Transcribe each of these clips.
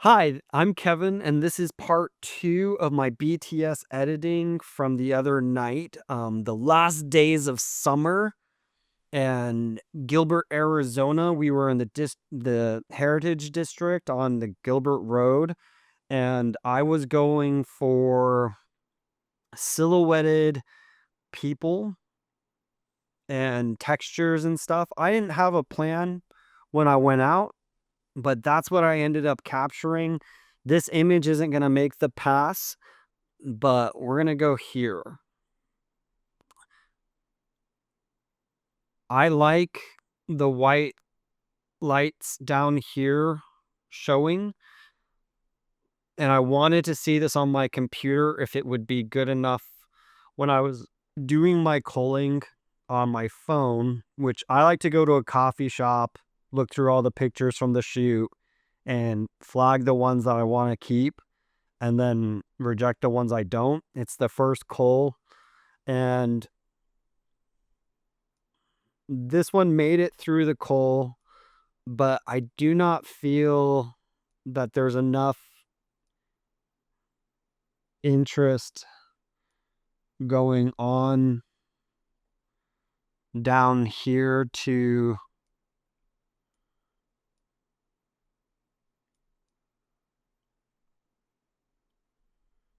Hi, I'm Kevin, and this is part two of my BTS editing from the other night, the last days of summer and Gilbert, Arizona. We were in the Heritage District on the Gilbert Road, and I was going for silhouetted people and textures and stuff. I didn't have a plan when I went out, but that's what I ended up capturing. This image isn't going to make the pass, but we're going to go here. I like the white lights down here showing, and I wanted to see this on my computer if it would be good enough when I was doing my culling on my phone, which I like to go to a coffee shop, look through all the pictures from the shoot, and flag the ones that I want to keep, and then reject the ones I don't. It's the first cull, and this one made it through the cull, but I do not feel that there's enough interest going on down here to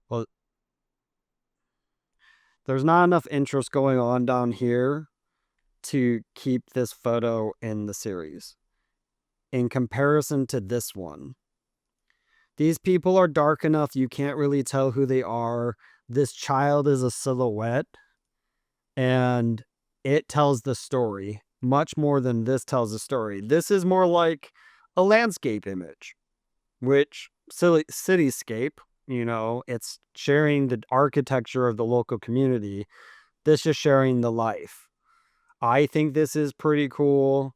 well, there's not enough interest going on down here to keep this photo in the series in comparison to this one. These people are dark enough you can't really tell who they are. This child is a silhouette, and it tells the story much more than this tells the story. This is more like a landscape image, which cityscape, it's sharing the architecture of the local community. This is sharing the life. I think this is pretty cool.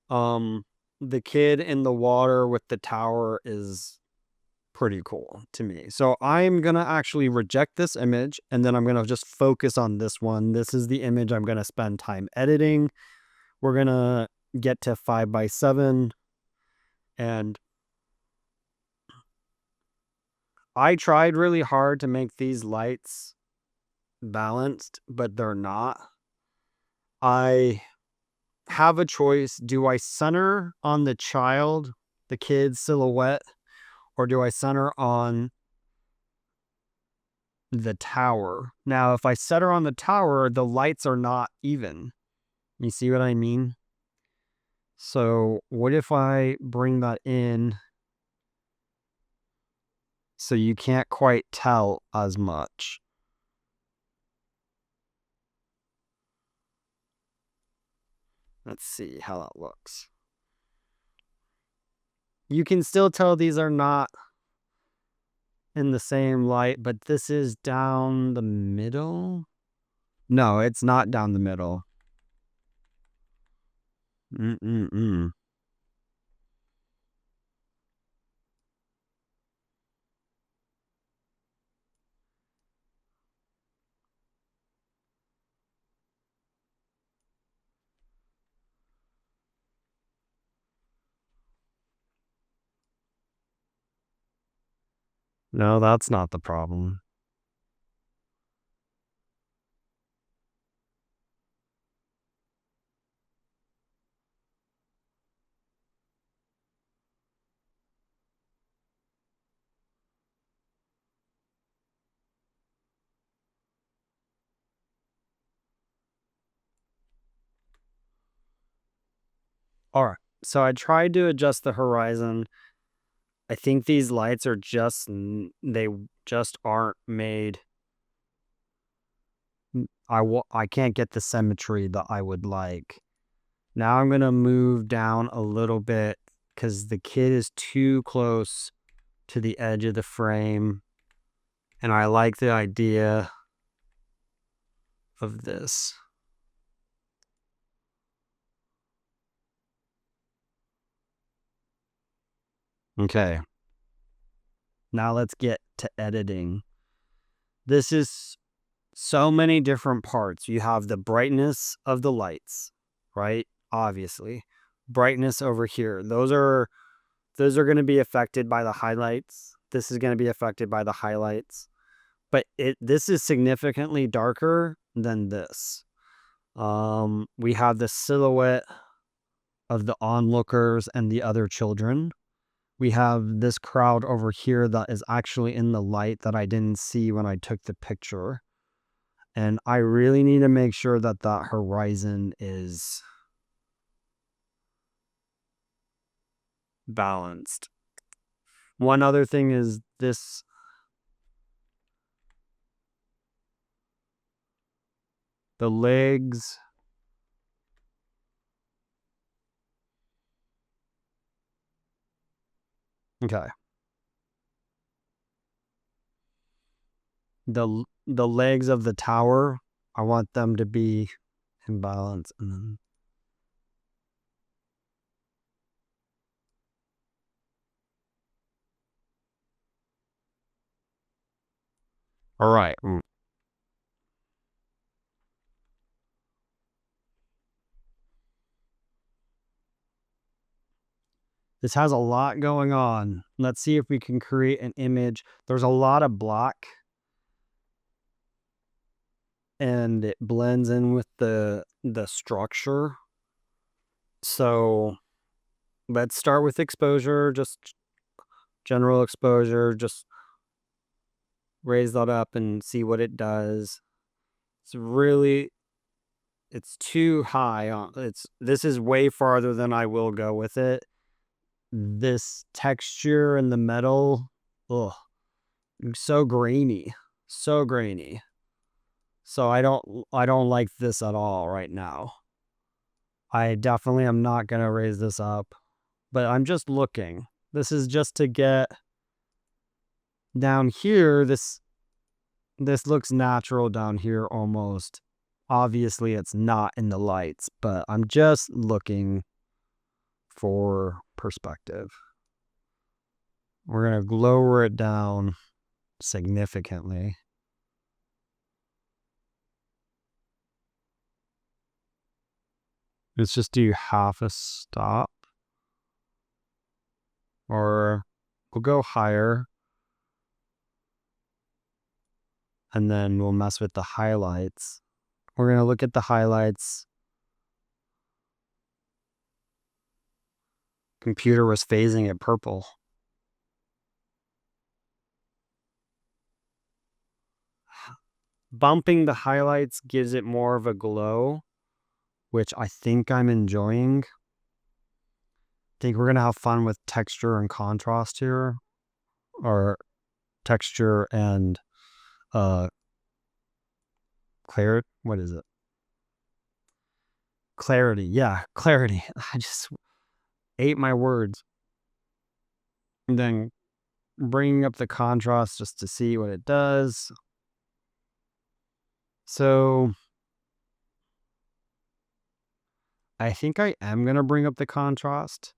Um, the kid in the water with the tower is pretty cool to me. So I'm going to actually reject this image, and then I'm going to just focus on this one. This is the image I'm going to spend time editing. We're going to get to 5x7, and I tried really hard to make these lights balanced, but they're not. I have a choice. Do I center on the child, the kid's silhouette, or do I center on the tower? Now, if I center on the tower, the lights are not even. You see what I mean? So what if I bring that in so you can't quite tell as much? Let's see how that looks. You can still tell these are not in the same light, but this is down the middle. No, it's not down the middle. Mm-mm-mm. No, that's not the problem. All right. So I tried to adjust the horizon. I think these lights are they just aren't made. I can't get the symmetry that I would like. Now I'm going to move down a little bit because the kid is too close to the edge of the frame. And I like the idea of this. Okay. Now let's get to editing. This is so many different parts. You have the brightness of the lights, right? Obviously. Brightness over here. Those are Those are going to be affected by the highlights. This is going to be affected by the highlights. But this is significantly darker than this. We have the silhouette of the onlookers and the other children. We have this crowd over here that is actually in the light that I didn't see when I took the picture. And I really need to make sure that that horizon is balanced. One other thing is this. The legs. Okay. The legs of the tower, I want them to be in balance. And then all right. This has a lot going on. Let's see if we can create an image. There's a lot of black and it blends in with the structure. So let's start with exposure, just general exposure, just raise that up and see what it does. It's too high. This is way farther than I will go with it. This texture in the metal, ugh, so grainy, so grainy. So I don't like this at all right now. I definitely am not going to raise this up, but I'm just looking. This is just to get down here. This looks natural down here almost. Obviously it's not in the lights, but I'm just looking for perspective. We're going to lower it down significantly. Let's just do half a stop. Or we'll go higher. And then we'll mess with the highlights. We're going to look at the highlights. Computer was phasing it purple. Bumping the highlights gives it more of a glow, which I think I'm enjoying. I think we're going to have fun with texture and contrast here. Or texture and clarity. What is it? Clarity. Yeah, clarity. I just ate my words. And then bringing up the contrast just to see what it does. So I think I am going to bring up the contrast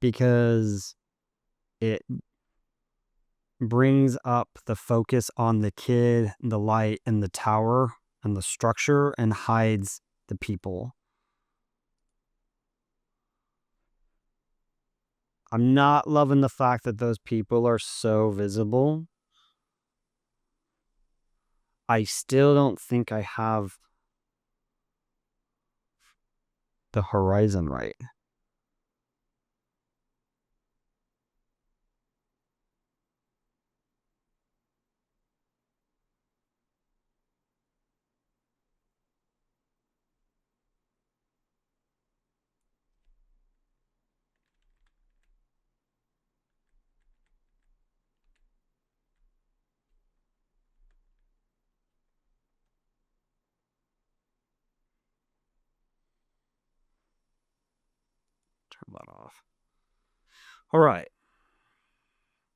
because it brings up the focus on the kid, the light, and the tower, and the structure, and hides the people. I'm not loving the fact that those people are so visible. I still don't think I have the horizon right. Turn that off. All right.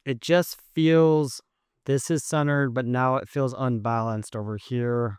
It just feels, this is centered, but now it feels unbalanced over here.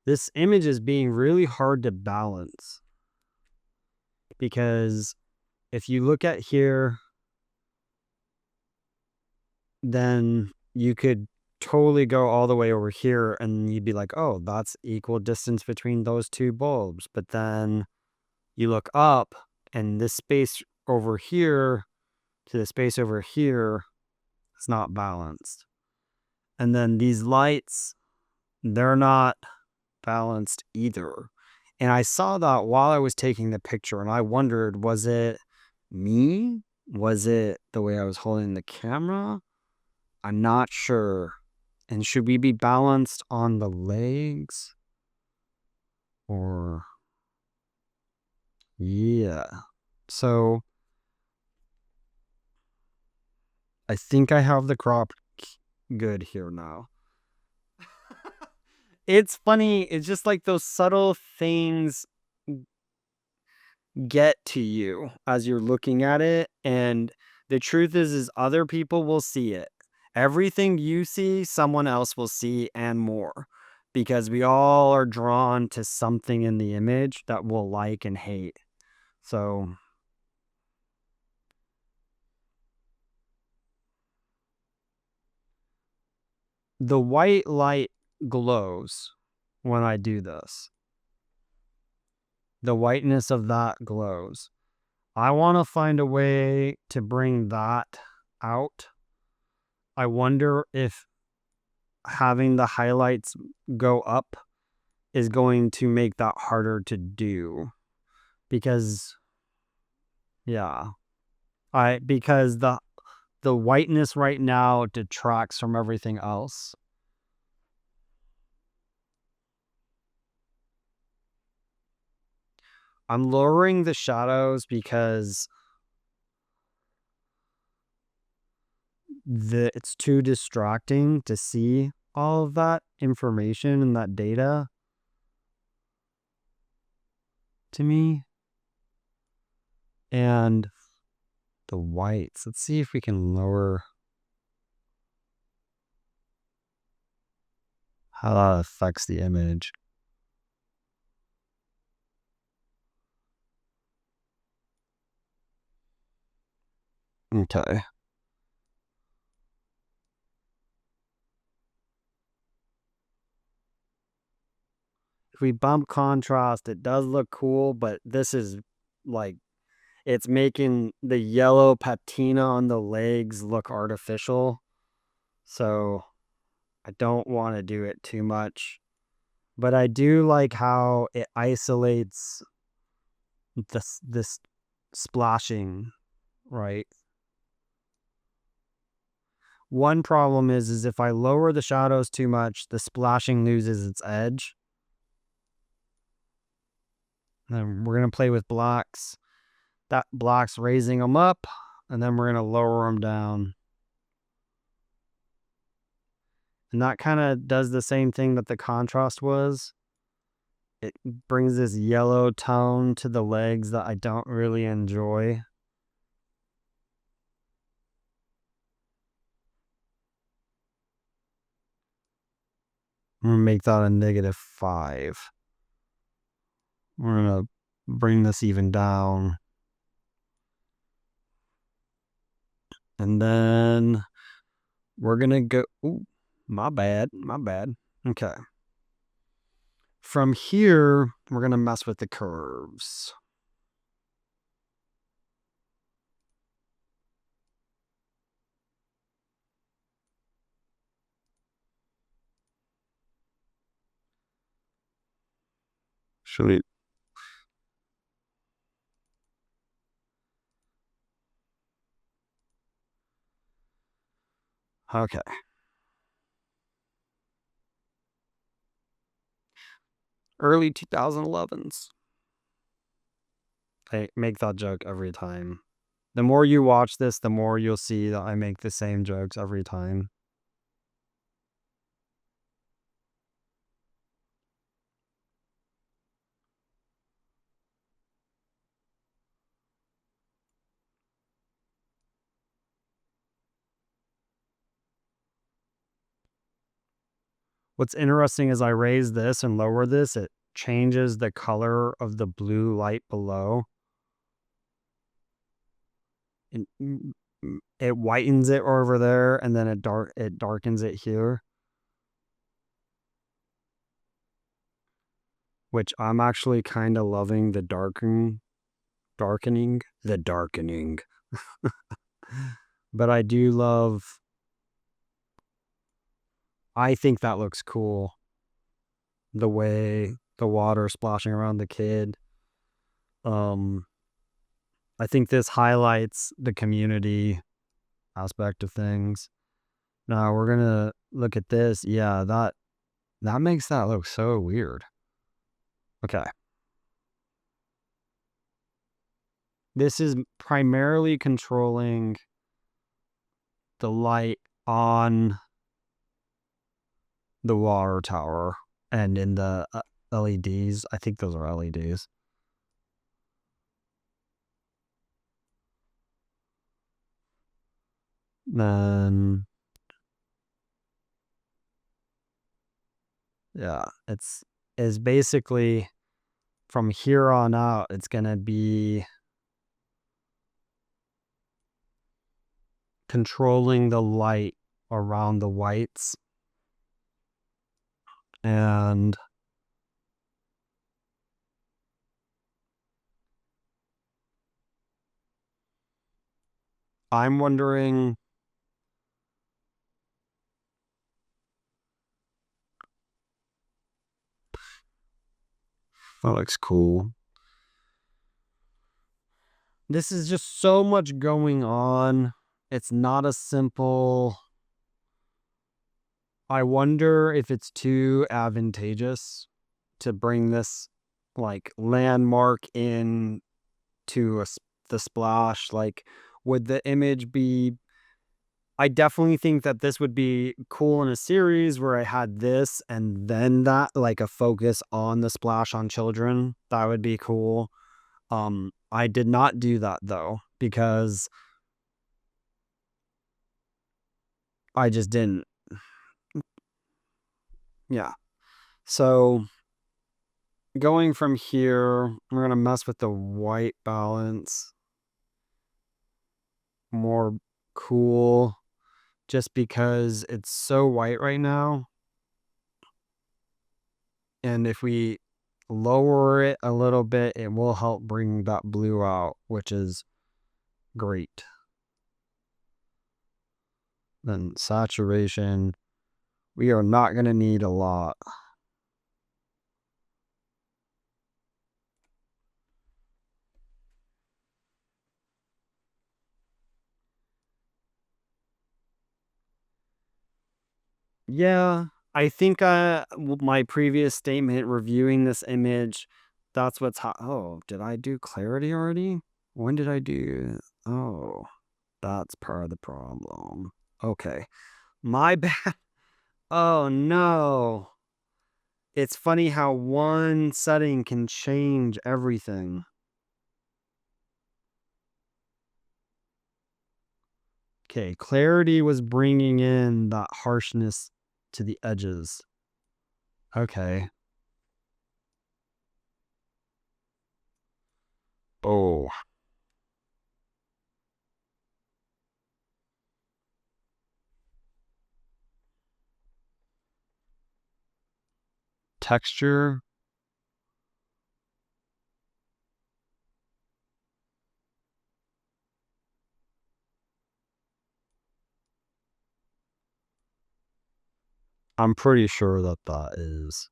This image is being really hard to balance because if you look at here, then you could totally go all the way over here and you'd be like, oh, that's equal distance between those two bulbs. But then you look up and this space over here to the space over here is not balanced. And then these lights, they're not balanced either. And I saw that while I was taking the picture and I wondered, was it me? Was it the way I was holding the camera? I'm not sure. And should we be balanced on the legs? Or, yeah. So I think I have the crop good here now. It's funny. It's just like those subtle things get to you as you're looking at it. And the truth is other people will see it. Everything you see, someone else will see and more. Because we all are drawn to something in the image that we'll like and hate. So the white light glows when I do this. The whiteness of that glows. I want to find a way to bring that out. I wonder if having the highlights go up is going to make that harder to do. Because because the whiteness right now detracts from everything else. I'm lowering the shadows because it's too distracting to see all of that information and that data to me. And the whites, let's see if we can lower how that affects the image. Okay. If we bump contrast, it does look cool, but this is like, it's making the yellow patina on the legs look artificial. So I don't want to do it too much. But I do like how it isolates this splashing, right? One problem is if I lower the shadows too much, the splashing loses its edge. And we're going to play with blocks. That block's raising them up, and then we're going to lower them down. And that kind of does the same thing that the contrast was. It brings this yellow tone to the legs that I don't really enjoy. I'm going to make that a -5. We're going to bring this even down. And then we're going to go... Ooh, my bad. Okay. From here, we're going to mess with the curves. Should we... Okay. Early 2011s. I make that joke every time. The more you watch this, the more you'll see that I make the same jokes every time. What's interesting is I raise this and lower this, it changes the color of the blue light below. And it whitens it over there, and then it darkens it here. Which I'm actually kind of loving the darkening. But I do love, I think that looks cool. The way the water splashing around the kid. I think this highlights the community aspect of things. Now we're gonna look at this. Yeah, that makes that look so weird. Okay. This is primarily controlling the light on the water tower and in the LEDs. I think those are LEDs. Then, yeah, is basically from here on out, it's going to be controlling the light around the whites. And I'm wondering, that looks cool. This is just so much going on. It's not a simple. I wonder if it's too advantageous to bring this like landmark in to the splash. Like, would the image be? I definitely think that this would be cool in a series where I had this and then that, like a focus on the splash on children. That would be cool. I did not do that though, because I just didn't. Yeah. So going from here, we're going to mess with the white balance. More cool, just because it's so white right now. And if we lower it a little bit, it will help bring that blue out, which is great. Then saturation, we are not going to need a lot. Yeah, I think my previous statement reviewing this image, that's what's oh, did I do clarity already? When did I do? Oh, that's part of the problem. Okay. My bad. Oh no. It's funny how one setting can change everything. Okay, clarity was bringing in that harshness to the edges. Okay. Oh. Texture. I'm pretty sure that that is.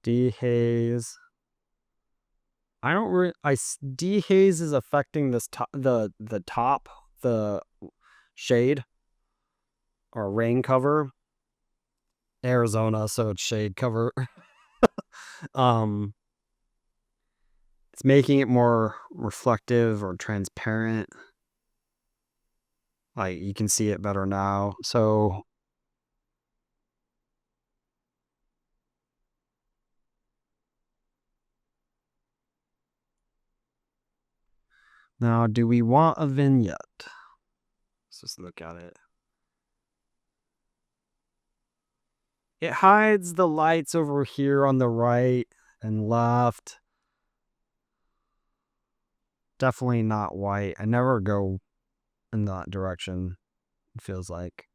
Dehaze. I don't really. Dehaze is affecting this the top, the shade or rain cover. Arizona, so it's shade cover. It's making it more reflective or transparent. Like you can see it better now. So Now, do we want a vignette? Let's just look at it. It hides the lights over here on the right and left. Definitely not white. I never go in that direction, it feels like.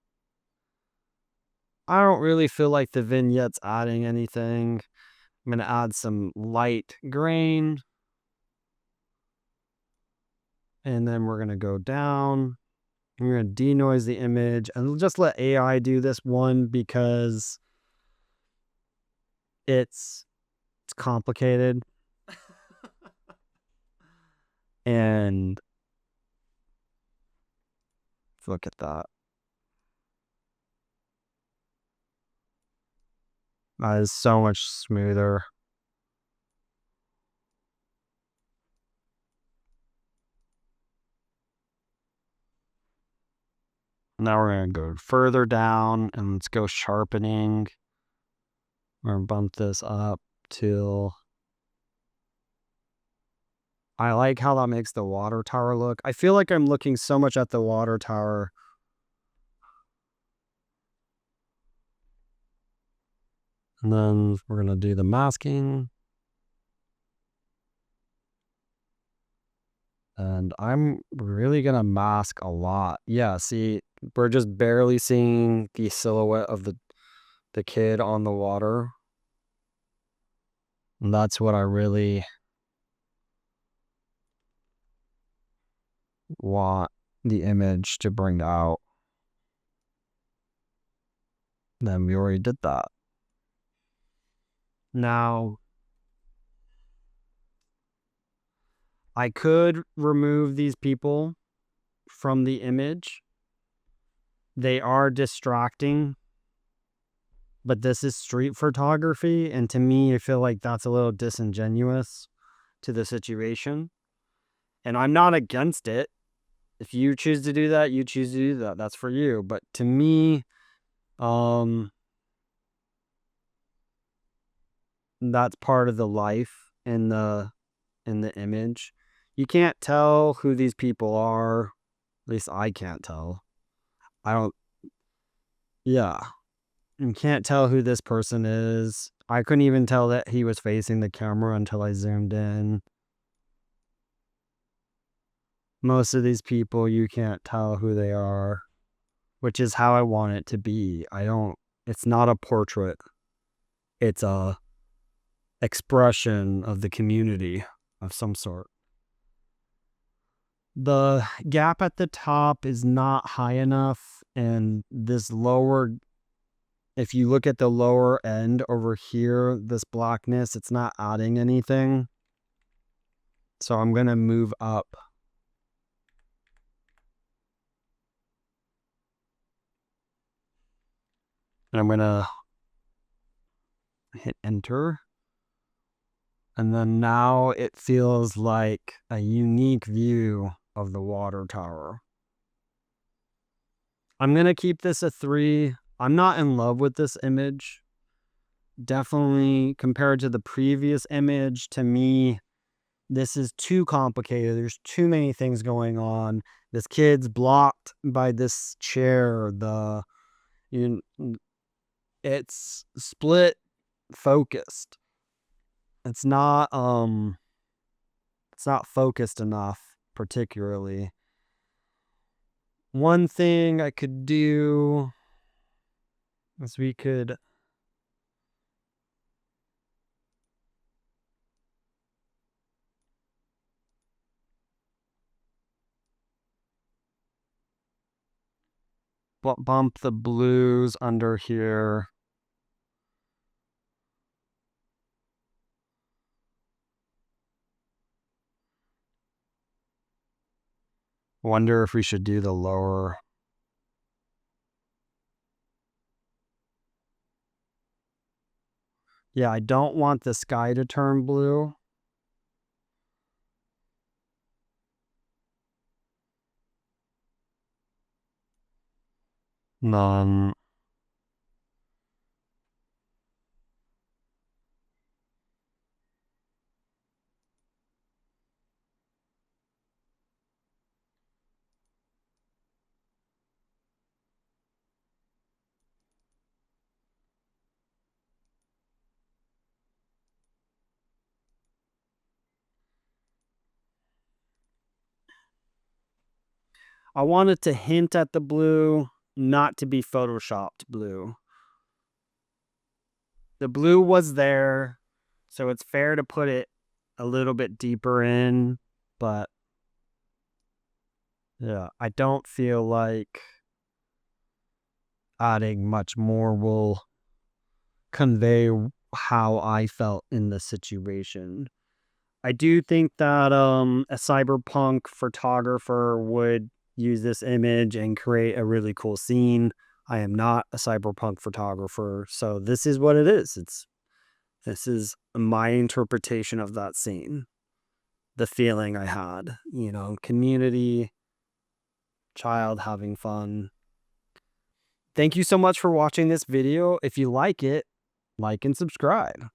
I don't really feel like the vignette's adding anything. I'm going to add some light grain. And then we're going to go down. We're going to denoise the image and just let AI do this one because it's complicated. And look at that. That is so much smoother. Now we're going to go further down and let's go sharpening. We're going to bump this up till... I like how that makes the water tower look. I feel like I'm looking so much at the water tower. And then we're going to do the masking. And I'm really going to mask a lot. Yeah, see, we're just barely seeing the silhouette of the kid on the water. And that's what I really want the image to bring out. Then we already did that. Now, I could remove these people from the image. They are distracting, but this is street photography, and to me, I feel like that's a little disingenuous to the situation. And I'm not against it. If you choose to do that, you choose to do that. That's for you. But to me, that's part of the life in the image. You can't tell who these people are. At least I can't tell. I don't. Yeah. You can't tell who this person is. I couldn't even tell that he was facing the camera until I zoomed in. Most of these people, you can't tell who they are, which is how I want it to be. It's not a portrait. It's a expression of the community of some sort. The gap at the top is not high enough, and this lower, if you look at the lower end over here, this blackness, it's not adding anything. So I'm going to move up. And I'm going to hit enter. And then now it feels like a unique view of the water tower. I'm going to keep this a 3. I'm not in love with this image. Definitely compared to the previous image, to me, this is too complicated. There's too many things going on. This kid's blocked by this chair. It's split focused. It's not focused enough particularly. One thing I could do is we could bump the blues under here. Wonder if we should do the lower. Yeah, I don't want the sky to turn blue. None. I wanted to hint at the blue, not to be photoshopped blue. The blue was there, so it's fair to put it a little bit deeper in, but yeah, I don't feel like adding much more will convey how I felt in the situation. I do think that a cyberpunk photographer would use this image and create a really cool scene. I am not a cyberpunk photographer, so this is what it is. This is my interpretation of that scene. The feeling I had, community, child having fun. Thank you so much for watching this video. If you like it, like and subscribe.